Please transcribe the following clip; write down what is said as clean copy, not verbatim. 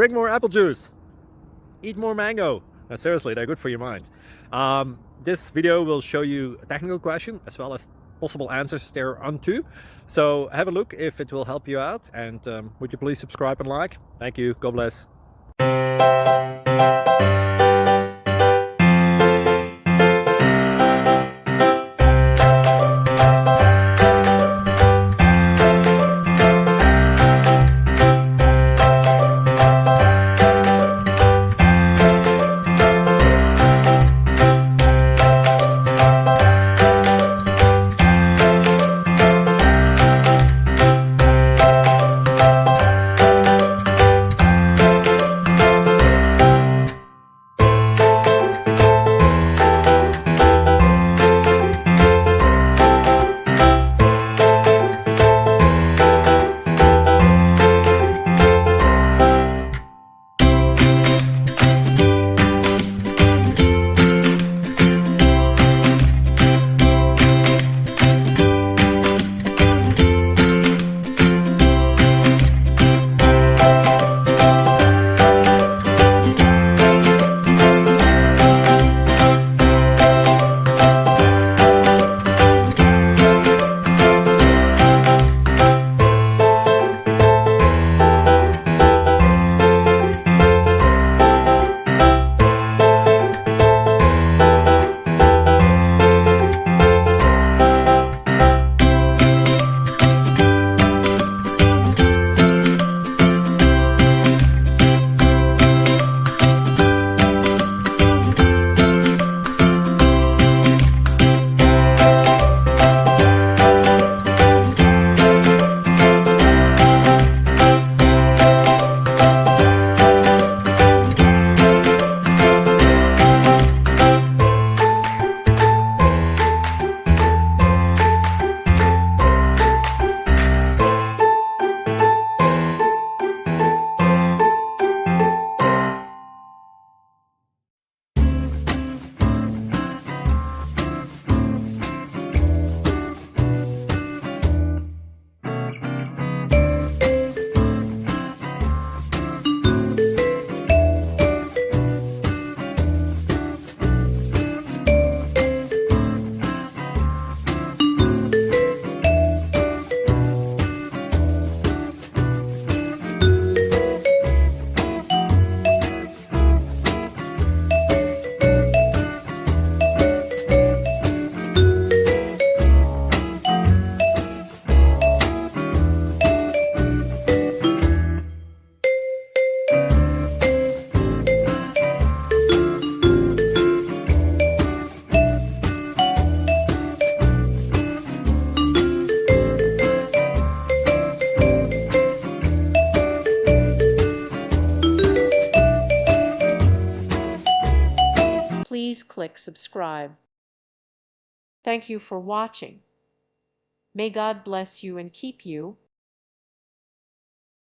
drink more apple juice, eat more mango. No, seriously, they're good for your mind. This video will show you a technical question as well as possible answers thereunto. So have a look if it will help you out, and would you please subscribe and like? Thank you. God bless. Please click subscribe. Thank you for watching. May God bless you and keep you.